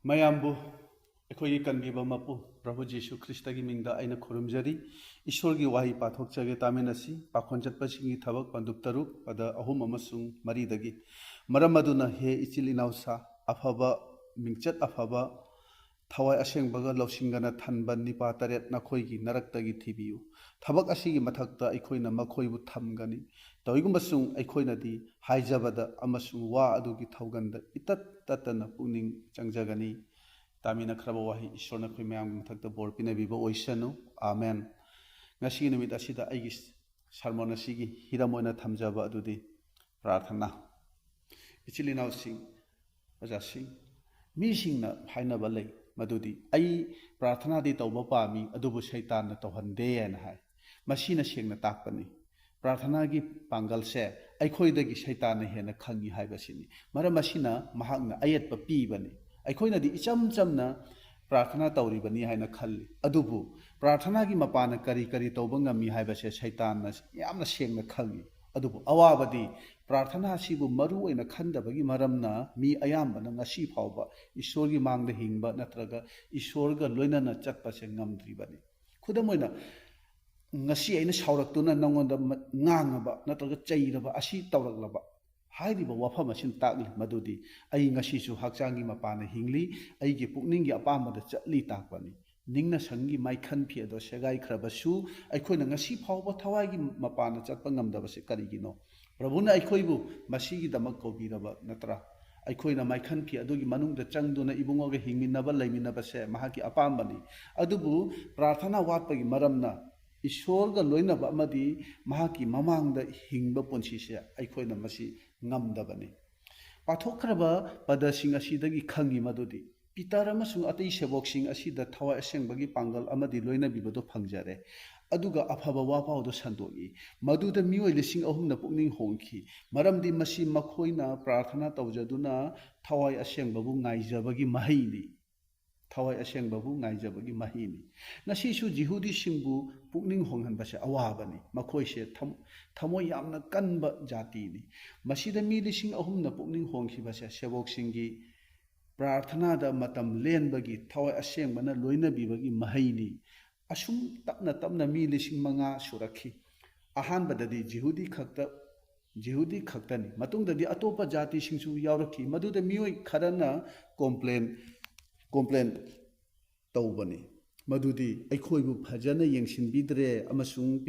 ꯃꯌꯥꯝꯕꯨ ꯑꯩꯈꯣꯏꯒꯤ ꯀꯟꯕꯤꯕ ꯃꯄꯨ ꯄ꯭ꯔꯚꯨ ꯖꯤꯁꯨ ꯈ꯭ꯔꯤꯁꯇꯒꯤ ꯃꯤꯡꯗ ꯑꯩꯅ ꯈꯨꯔꯨꯝꯖꯔꯤ ꯏꯁꯣꯔꯒꯤ ꯋꯥꯍꯩ ꯄꯥꯊꯣꯛꯆꯒꯦ ꯇꯥꯃꯤꯟꯅꯁꯤ ꯄꯥꯈꯣꯟ ꯆꯠꯄꯁꯤꯡꯒꯤ ꯊꯕꯛ ꯄꯟꯗꯨꯞ 3 ꯄꯗ 3 ꯑꯃꯁꯨꯡ 4 ꯃꯔꯝ ꯑꯗꯨꯅ ꯍꯦ ꯏꯆꯤꯜ ꯏꯅꯥꯎꯁꯥ ꯑꯐꯕ ꯃꯤꯡꯆꯠ ꯑꯐꯕ ꯊꯋꯥꯏ ꯑꯁꯦꯡꯕꯒ ꯂꯧꯁꯤꯡꯒꯅ ꯊꯟꯕ ꯅꯤꯄꯥ 9 ꯅꯈꯣꯏꯒꯤ ꯅꯔꯛꯇꯒꯤ ꯊꯤꯕꯤꯌꯨ ꯊꯕꯛ ꯑꯁꯤꯒꯤ ꯃꯊꯛꯇ ꯑꯩꯈꯣꯏꯅ ꯃꯈꯣꯏꯕꯨ ꯊꯝꯒꯅꯤ ꯇꯧꯏꯒꯨꯝꯕꯁꯨꯡ ꯑꯩꯈꯣꯏꯅꯗꯤ ꯍꯥꯏꯖꯕꯗ ꯑꯃꯁꯨꯡ ꯋꯥ ꯑꯗꯨꯒꯤ ꯊꯧꯒꯟꯗ ꯏꯇꯠ ꯇꯠꯇꯅ ꯄꯨꯛꯅꯤꯡ ꯆꯪꯖꯒꯅꯤ ꯇꯥꯃꯤꯟꯅꯈ꯭ꯔꯕ ꯋꯥꯍꯩ ꯏꯁꯣꯔꯅ ꯑꯩꯈꯣꯏ ꯃꯌꯥꯝꯒꯤ ꯃꯊꯛꯇ ꯕꯣꯔ ꯄꯤꯅꯕꯤꯕ ꯑꯣꯏꯁꯅꯨ ꯑꯥꯃꯦꯟ ꯉꯁꯤꯒꯤ ꯅꯨꯃꯤꯠ ꯑꯁꯤꯗ ꯑꯩꯒꯤ ꯁꯔꯃꯣꯟ ꯑꯁꯤꯒꯤ ꯍꯤꯔꯝ ꯑꯣꯏꯅ ꯊꯝꯖꯕ ꯑꯗꯨꯗꯤ ꯄ꯭ꯔꯥꯔꯊꯅꯥ ꯏꯆꯤꯜ ꯏꯅꯥꯎꯁꯤꯡ ꯑꯣꯖꯥꯁꯤꯡ ꯃꯤꯁꯤꯡꯅ ꯍꯥꯏꯅꯕ ꯂꯩ ꯃꯗꯨꯗꯤ ꯑꯩ ꯄ꯭ꯔꯥꯔꯊꯅꯥꯗꯤ ꯇꯧꯕ ꯄꯥꯝꯃꯤ ꯑꯗꯨꯕꯨ ꯁꯩꯇꯥꯟꯅ ꯇꯧꯍꯟꯗꯦ ꯍꯥꯏꯅ ꯍꯥꯏ ꯃꯁꯤꯅ ꯁꯦꯡꯅ ꯇꯥꯛꯄꯅꯤ ꯄ꯭ꯔꯥꯔꯊꯅꯥꯒꯤ ꯄꯥꯡꯒꯜꯁꯦ ꯑꯩꯈꯣꯏꯗꯒꯤ ꯁꯩꯇꯥꯟꯅ ꯍꯦꯟꯅ ꯈꯪꯉꯤ ꯍꯥꯏꯕꯁꯤꯅꯤ ꯃꯔꯝ ꯑꯁꯤꯅ ꯃꯍꯥꯛꯅ ꯑꯌꯦꯠꯄ ꯄꯤꯕꯅꯤ ꯑꯩꯈꯣꯏꯅꯗꯤ ꯏꯆꯝ ꯆꯝꯅ ꯄ꯭ꯔꯥꯔꯊꯅꯥ ꯇꯧꯔꯤꯕꯅꯤ ꯍꯥꯏꯅ ꯈꯜꯂꯤ ꯑꯗꯨꯕꯨ ꯄ꯭ꯔꯥꯔꯊꯅꯥꯒꯤ ꯃꯄꯥꯟꯅ ꯀꯔꯤ ꯀꯔꯤ ꯇꯧꯕ ꯉꯝꯃꯤ ꯍꯥꯏꯕꯁꯦ ꯁꯩꯇꯥꯟꯅ ꯌꯥꯝꯅ ꯁꯦꯡꯅ ꯈꯪꯉꯤ ꯑꯗꯨꯕꯨ ꯑꯋꯥꯕꯗꯤ ꯄ꯭ꯔꯥꯔꯊꯅꯥ ꯑꯁꯤꯕꯨ ꯃꯔꯨ ꯑꯣꯏꯅ ꯈꯟꯗꯕꯒꯤ ꯃꯔꯝꯅ ꯃꯤ ꯑꯌꯥꯝꯕꯅ ꯉꯁꯤ ꯐꯥꯎꯕ ꯏꯁꯣꯔꯒꯤ ꯃꯥꯡꯗ ꯍꯤꯡꯕ ꯅꯠꯇ꯭ꯔꯒ ꯏꯁꯣꯔꯒ ꯂꯣꯏꯅꯅ ꯆꯠꯄꯁꯦ ꯉꯝꯗ꯭ꯔꯤꯕꯅꯤ ꯈꯨꯗꯝ ꯑꯣꯏꯅ ꯉꯁꯤ ꯑꯩꯅ ꯁꯥꯎꯔꯛꯇꯨꯅ ꯅꯉꯣꯟꯗ ꯉꯥꯡꯉꯕ ꯅꯠꯇ꯭ꯔꯒ ꯆꯩꯔꯕ ꯑꯁꯤ ꯇꯧꯔꯛꯂꯕ ꯍꯥꯏꯔꯤꯕ ꯋꯥꯐꯝ ꯑꯁꯤꯅ ꯇꯥꯛꯂꯤ ꯃꯗꯨꯗꯤ ꯑꯩ ꯉꯁꯤꯁꯨ ꯍꯛꯆꯥꯡꯒꯤ ꯃꯄꯥꯟꯅ ꯍꯤꯡꯂꯤ ꯑꯩꯒꯤ ꯄꯨꯛꯅꯤꯡꯒꯤ ꯑꯄꯥꯝꯕꯗ ꯆꯠꯂꯤ ꯇꯥꯛꯄꯅꯤ ꯅꯤꯡꯅ ꯁꯪꯒꯤ ꯃꯥꯏꯈꯟ ꯐꯤ ꯑꯗꯣ ꯁꯦꯒꯥꯏꯈ꯭ꯔꯕꯁꯨ ꯑꯩꯈꯣꯏꯅ ꯉꯁꯤ ꯐꯥꯎꯕ ꯊꯋꯥꯏꯒꯤ ꯃꯄꯥꯟꯅ ꯆꯠꯄ ꯉꯝꯗꯕꯁꯦ ꯀꯔꯤꯒꯤꯅꯣ ꯄ꯭ꯔꯚꯨꯅ ꯑꯩꯈꯣꯏꯕꯨ ꯃꯁꯤꯒꯤꯗꯃꯛ ꯀꯧꯕꯤꯔꯕ ꯅꯠꯇ꯭ꯔꯥ ꯑꯩꯈꯣꯏꯅ ꯃꯥꯏꯈꯟ ꯐꯤ ꯑꯗꯨꯒꯤ ꯃꯅꯨꯡꯗ ꯆꯪꯗꯨꯅ ꯏꯕꯨꯡꯉꯣꯒ ꯍꯤꯡꯃꯤꯟꯅꯕ ꯂꯩꯃꯤꯟꯅꯕꯁꯦ ꯃꯍꯥꯛꯀꯤ ꯑꯄꯥꯝꯕꯅꯤ ꯑꯗꯨꯕꯨ ꯄ꯭ꯔꯥꯔꯊꯅꯥ ꯋꯥꯠꯄꯒꯤ ꯃꯔꯝꯅ ꯏꯁꯣꯔꯒ ꯂꯣꯏꯅꯕ ꯑꯃꯗꯤ ꯃꯍꯥꯛꯀꯤ ꯃꯃꯥꯡꯗ ꯍꯤꯡꯕ ꯄꯨꯟꯁꯤꯁꯦ ꯑꯩꯈꯣꯏꯅ ꯃꯁꯤ ꯉꯝꯗꯕꯅꯤ ꯄꯥꯊꯣꯛꯈ꯭ꯔꯕ ꯄꯗꯁꯤꯡ ꯑꯁꯤꯗꯒꯤ ꯈꯪꯉꯤ ꯃꯗꯨꯗꯤ ꯄꯤꯇꯔ ꯑꯃꯁꯨꯡ ꯑꯇꯩ ꯁꯦꯕꯣꯛꯁꯤꯡ ꯑꯁꯤꯗ ꯊꯋꯥꯏ ꯑꯁꯦꯡꯕꯒꯤ ꯄꯥꯡꯒꯜ ꯑꯃꯗꯤ ꯂꯣꯏꯅꯕꯤꯕꯗꯨ ꯐꯪꯖꯔꯦ ꯑꯗꯨꯒ ꯑꯐꯕ ꯋꯥꯄꯥꯎꯗꯨ ꯁꯟꯗꯣꯛꯏ ꯃꯗꯨꯗ ꯃꯤꯑꯣꯏ 3,000ꯅ ꯄꯨꯛꯅꯤꯡ ꯍꯣꯡꯈꯤ ꯃꯔꯝꯗꯤ ꯃꯁꯤ ꯃꯈꯣꯏꯅ ꯄ꯭ꯔꯥꯔꯊꯅꯥ ꯇꯧꯖꯗꯨꯅ ꯊꯋꯥꯏ ꯑꯁꯦꯡꯕꯕꯨ ꯉꯥꯏꯖꯕꯒꯤ ꯃꯍꯩꯅꯤ ꯊꯋꯥꯏ ꯑꯁꯦꯡꯕꯕꯨ ꯉꯥꯏꯖꯕꯒꯤ ꯃꯍꯩꯅꯤ ꯉꯁꯤꯁꯨ ꯖꯤꯍꯨꯗꯤꯁꯤꯡꯕꯨ ꯄꯨꯛꯅꯤꯡ ꯍꯣꯡꯍꯟꯕꯁꯦ ꯑꯋꯥꯕꯅꯤ ꯃꯈꯣꯏꯁꯦ ꯊꯃꯣꯏ ꯌꯥꯝꯅ ꯀꯟꯕ ꯖꯥꯇꯤꯅꯤ ꯃꯁꯤꯗ ꯃꯤ 3,000ꯅ ꯄꯨꯛꯅꯤꯡ ꯍꯣꯡꯈꯤꯕꯁꯦ ꯁꯦꯕꯣꯛꯁꯤꯡꯒꯤ ꯄ꯭ꯔꯥꯔꯊꯅꯥꯗ ꯃꯇꯝ ꯂꯦꯟꯕꯒꯤ ꯊꯋꯥꯏ ꯑꯁꯦꯡꯕꯅ ꯂꯣꯏꯅꯕꯤꯕꯒꯤ ꯃꯍꯩꯅꯤ ꯑꯁꯨꯝ ꯇꯞꯅ ꯇꯞꯅ ꯃꯤ 5,000 ꯁꯨꯔꯛꯈꯤ ꯑꯍꯥꯟꯕꯗꯗꯤ ꯖꯤꯍꯨꯗꯤ ꯈꯛꯇꯅꯤ ꯃꯇꯨꯡꯗꯗꯤ ꯑꯇꯣꯞꯄ ꯖꯥꯇꯤꯁꯤꯡꯁꯨ ꯌꯥꯎꯔꯛꯈꯤ ꯃꯗꯨꯗ ꯃꯤꯑꯣꯏ ꯈꯔꯅ ꯀꯣꯝꯄ꯭ꯂꯦꯟ ꯇꯧꯕꯅꯤ ꯃꯗꯨꯗꯤ ꯑꯩꯈꯣꯏꯕꯨ ꯐꯖꯅ ꯌꯦꯡꯁꯤꯟꯕꯤꯗ꯭ꯔꯦ ꯑꯃꯁꯨꯡ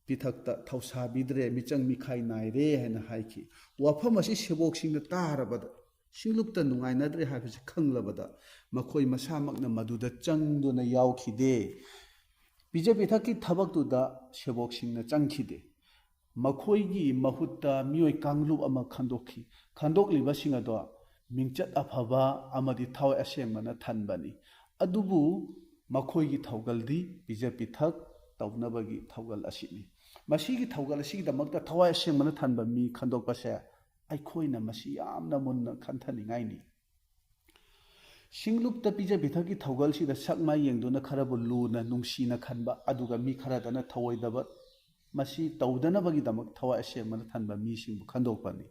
ꯄꯤꯊꯛꯇ ꯊꯧꯁꯥꯕꯤꯗ꯭ꯔꯦ ꯃꯤꯆꯪ ꯃꯤꯈꯥꯏ ꯅꯥꯏꯔꯦ ꯍꯥꯏꯅ ꯍꯥꯏꯈꯤ ꯋꯥꯐꯝ ꯑꯁꯤ ꯁꯦꯕꯣꯛꯁꯤꯡꯅ ꯇꯥꯔꯕꯗ ꯁꯤꯡꯂꯨꯞꯇ ꯅꯨꯡꯉꯥꯏꯅꯗ꯭ꯔꯦ ꯍꯥꯏꯕꯁꯤ ꯈꯪꯂꯕꯗ ꯃꯈꯣꯏ ꯃꯁꯥꯃꯛꯅ ꯃꯗꯨꯗ ꯆꯪꯗꯨꯅ ꯌꯥꯎꯈꯤꯗꯦ ꯄꯤꯖ ꯄꯤꯊꯛꯀꯤ ꯊꯕꯛꯇꯨꯗ ꯁꯦꯕꯣꯛꯁꯤꯡꯅ ꯆꯪꯈꯤꯗꯦ ꯃꯈꯣꯏꯒꯤ ꯃꯍꯨꯠꯇ ꯃꯤꯑꯣꯏ ꯀꯥꯡꯂꯨꯞ ꯑꯃ ꯈꯟꯗꯣꯛꯈꯤ ꯈꯟꯗꯣꯛꯂꯤꯕꯁꯤꯡ ꯑꯗꯣ ꯃꯤꯡꯆꯠ ꯑꯐꯕ ꯑꯃꯗꯤ ꯊꯋꯥꯏ ꯑꯁꯦꯡꯕꯅ ꯊꯟꯕꯅꯤ ꯑꯗꯨꯕꯨ ꯃꯈꯣꯏꯒꯤ ꯊꯧꯒꯜꯗꯤ ꯄꯤꯖ ꯄꯤꯊꯛ ꯇꯧꯅꯕꯒꯤ ꯊꯧꯒꯜ ꯑꯁꯤꯅꯤ ꯃꯁꯤꯒꯤ ꯊꯧꯒꯜ ꯑꯁꯤꯒꯤꯗꯃꯛꯇ ꯊꯋꯥꯏ ꯑꯁꯦꯡꯕꯅ ꯊꯟꯕ ꯃꯤ ꯈꯟꯗꯣꯛꯄꯁꯦ ꯑꯩꯈꯣꯏꯅ ꯃꯁꯤ ꯌꯥꯝꯅ ꯃꯨꯟꯅ ꯈꯟꯊꯅꯤꯡꯉꯥꯏꯅꯤ ꯁꯤꯡꯂꯨꯞꯇ ꯄꯤꯖ ꯄꯤꯊꯛꯀꯤ ꯊꯧꯒꯜꯁꯤꯗ ꯁꯛ ꯃꯥꯏ ꯌꯦꯡꯗꯨꯅ ꯈꯔꯕꯨ ꯂꯨꯅ ꯅꯨꯡꯁꯤꯅ ꯈꯟꯕ ꯑꯗꯨꯒ ꯃꯤ ꯈꯔꯗꯅ ꯊꯧꯑꯣꯏꯗꯕ ꯃꯁꯤ ꯇꯧꯗꯅꯕꯒꯤꯗꯃꯛ ꯊꯋꯥꯏ ꯑꯁꯦꯡꯕꯅ ꯊꯟꯕ ꯃꯤꯁꯤꯡꯕꯨ ꯈꯟꯗꯣꯛꯄꯅꯤ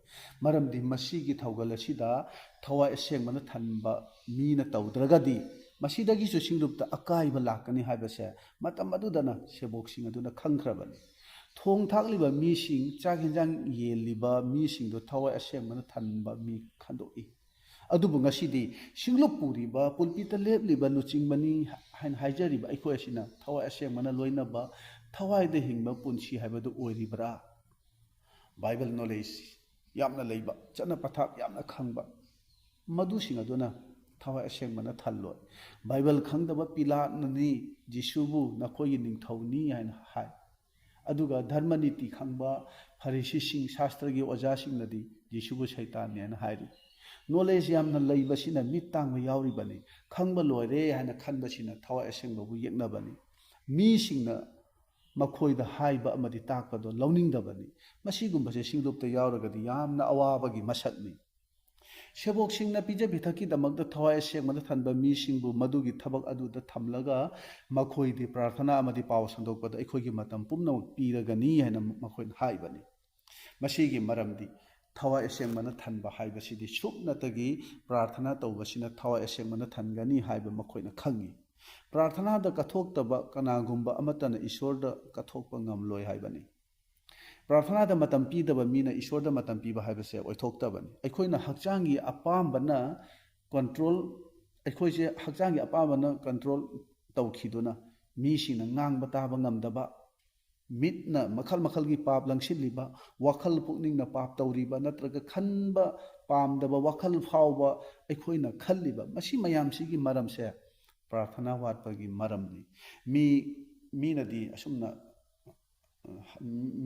ꯃꯔꯝꯗꯤ ꯃꯁꯤꯒꯤ ꯊꯧꯒꯜ ꯑꯁꯤꯗ ꯊꯋꯥꯏ ꯑꯁꯦꯡꯕꯅ ꯊꯟꯕ ꯃꯤꯅ ꯇꯧꯗ꯭ꯔꯒꯗꯤ ꯃꯁꯤꯗꯒꯤꯁꯨ ꯁꯤꯡꯂꯨꯞꯇ ꯑꯀꯥꯏꯕ ꯂꯥꯛꯀꯅꯤ ꯍꯥꯏꯕꯁꯦ ꯃꯇꯝ ꯑꯗꯨꯗꯅ ꯁꯦꯕꯣꯛꯁꯤꯡ ꯑꯗꯨꯅ ꯈꯪꯈ꯭ꯔꯕꯅꯤ ꯊꯣꯡ ꯊꯥꯛꯂꯤꯕ ꯃꯤꯁꯤꯡ ꯆꯥꯛ ꯌꯦꯟꯖꯥꯡ ꯌꯦꯜꯂꯤꯕ ꯃꯤꯁꯤꯡꯗꯨ ꯊꯋꯥꯏ ꯑꯁꯦꯡꯕꯅ ꯊꯟꯕ ꯃꯤ ꯈꯟꯗꯣꯛꯏ ꯑꯗꯨꯕꯨ ꯉꯁꯤꯗꯤ ꯁꯤꯡꯂꯨꯞ ꯄꯨꯔꯤꯕ ꯄꯨꯜꯄꯤꯠꯇ ꯂꯦꯞꯂꯤꯕ ꯂꯨꯆꯤꯡꯕꯅꯤ ꯍꯥꯏꯅ ꯍꯥꯏꯖꯔꯤꯕ ꯑꯩꯈꯣꯏ ꯑꯁꯤꯅ ꯊꯋꯥꯏ ꯑꯁꯦꯡꯕꯅ ꯂꯣꯏꯅꯕ ꯊꯋꯥꯏꯗ ꯍꯤꯡꯕ ꯄꯨꯟꯁꯤ ꯍꯥꯏꯕꯗꯨ ꯑꯣꯏꯔꯤꯕ꯭ꯔꯥ ꯕꯥꯏꯕꯜ ꯅꯣꯂꯦꯖ ꯌꯥꯝꯅ ꯂꯩꯕ ꯆꯠꯅ ꯄꯊꯥꯞ ꯌꯥꯝꯅ ꯈꯪꯕ ꯃꯗꯨꯁꯤꯡ ꯑꯗꯨꯅ ꯊꯋꯥꯏ ꯑꯁꯦꯡꯕꯅ ꯊꯜꯂꯣꯏ ꯕꯥꯏꯕꯜ ꯈꯪꯗꯕ ꯄꯤꯂꯥꯠꯅꯅꯤ ꯖꯤꯁꯨꯕꯨ ꯅꯈꯣꯏꯒꯤ ꯅꯤꯡꯊꯧꯅꯤ ꯍꯥꯏꯅ ꯍꯥꯏ ꯑꯗꯨꯒ ꯙꯔꯃ ꯅꯤꯇꯤ ꯈꯪꯕ ꯐꯔꯤꯁꯤꯁꯤꯡ ꯁꯥꯁꯇ꯭ꯔꯒꯤ ꯑꯣꯖꯥꯁꯤꯡꯅꯗꯤ ꯖꯤꯁꯨꯕꯨ ꯁꯩꯇꯥꯟꯅꯤ ꯍꯥꯏꯅ ꯍꯥꯏꯔꯤ ꯅꯣꯂꯦꯖ ꯌꯥꯝꯅ ꯂꯩꯕꯁꯤꯅ ꯃꯤꯠ ꯇꯥꯡꯕ ꯌꯥꯎꯔꯤꯕꯅꯤ ꯈꯪꯕ ꯂꯣꯏꯔꯦ ꯍꯥꯏꯅ ꯈꯟꯕꯁꯤꯅ ꯊꯋꯥꯏ ꯑꯁꯦꯡꯕꯕꯨ ꯌꯦꯛꯅꯕꯅꯤ ꯃꯤꯁꯤꯡꯅ ꯃꯈꯣꯏꯗ ꯍꯥꯏꯕ ꯑꯃꯗꯤ ꯇꯥꯛꯄꯗꯣ ꯂꯧꯅꯤꯡꯗꯕꯅꯤ ꯃꯁꯤꯒꯨꯝꯕꯁꯦ ꯁꯤꯡꯂꯨꯞꯇ ꯌꯥꯎꯔꯒꯗꯤ ꯌꯥꯝꯅ ꯑꯋꯥꯕꯒꯤ ꯃꯁꯛꯅꯤ ꯁꯦꯕꯣꯛꯁꯤꯡꯅ ꯄꯤꯖ ꯄꯤꯊꯛꯀꯤꯗꯃꯛꯇ ꯊꯋꯥꯏ ꯑꯁꯦꯡꯕꯅ ꯊꯟꯕ ꯃꯤꯁꯤꯡꯕꯨ ꯃꯗꯨꯒꯤ ꯊꯕꯛ ꯑꯗꯨꯗ ꯊꯝꯂꯒ ꯃꯈꯣꯏꯗꯤ ꯄ꯭ꯔꯥꯔꯊꯅꯥ ꯑꯃꯗꯤ ꯄꯥꯎ ꯁꯟꯗꯣꯛꯄꯗ ꯑꯩꯈꯣꯏꯒꯤ ꯃꯇꯝ ꯄꯨꯝꯅꯃꯛ ꯄꯤꯔꯒꯅꯤ ꯍꯥꯏꯅ ꯃꯈꯣꯏꯅ ꯍꯥꯏꯕꯅꯤ ꯃꯁꯤꯒꯤ ꯃꯔꯝꯗꯤ ꯊꯋꯥꯏ ꯑꯁꯦꯡꯕꯅ ꯊꯟꯕ ꯍꯥꯏꯕꯁꯤꯗꯤ ꯁꯨꯞꯅꯇꯒꯤ ꯄ꯭ꯔꯥꯔꯊꯅꯥ ꯇꯧꯕꯁꯤꯅ ꯊꯋꯥꯏ ꯑꯁꯦꯡꯕꯅ ꯊꯟꯒꯅꯤ ꯍꯥꯏꯕ ꯃꯈꯣꯏꯅ ꯈꯪꯉꯤ ꯄ꯭ꯔꯥꯔꯊꯅꯥꯗ ꯀꯠꯊꯣꯛꯇꯕ ꯀꯅꯥꯒꯨꯝꯕ ꯑꯃꯠꯇꯅ ꯏꯁꯣꯔꯗ ꯀꯠꯊꯣꯛꯄ ꯉꯝꯂꯣꯏ ꯍꯥꯏꯕꯅꯤ ꯄ꯭ꯔꯥꯔꯊꯅꯥꯗ ꯃꯇꯝ ꯄꯤꯗꯕ ꯃꯤꯅ ꯏꯁꯣꯔꯗ ꯃꯇꯝ ꯄꯤꯕ ꯍꯥꯏꯕꯁꯦ ꯑꯣꯏꯊꯣꯛꯇꯕꯅꯤ ꯑꯩꯈꯣꯏꯅ ꯍꯛꯆꯥꯡꯒꯤ ꯑꯄꯥꯝꯕꯅ ꯀꯟꯇ꯭ꯔꯣꯜ ꯑꯩꯈꯣꯏꯁꯦ ꯍꯛꯆꯥꯡꯒꯤ ꯑꯄꯥꯝꯕꯅ ꯀꯟꯇ꯭ꯔꯣꯜ ꯇꯧꯈꯤꯗꯨꯅ ꯃꯤꯁꯤꯡꯅ ꯉꯥꯡꯕ ꯇꯥꯕ ꯉꯝꯗꯕ ꯃꯤꯠꯅ ꯃꯈꯜ ꯃꯈꯜꯒꯤ ꯄꯥꯞ ꯂꯪꯁꯤꯜꯂꯤꯕ ꯋꯥꯈꯜ ꯄꯨꯛꯅꯤꯡꯅ ꯄꯥꯞ ꯇꯧꯔꯤꯕ ꯅꯠꯇ꯭ꯔꯒ ꯈꯟꯕ ꯄꯥꯝꯗꯕ ꯋꯥꯈꯜ ꯐꯥꯎꯕ ꯑꯩꯈꯣꯏꯅ ꯈꯜꯂꯤꯕ ꯃꯁꯤ ꯃꯌꯥꯝꯁꯤꯒꯤ ꯃꯔꯝꯁꯦ ꯄ꯭ꯔꯥꯔꯊꯅꯥ ꯋꯥꯠꯄꯒꯤ ꯃꯔꯝꯅꯤ ꯃꯤꯅꯗꯤ ꯑꯁꯨꯝꯅ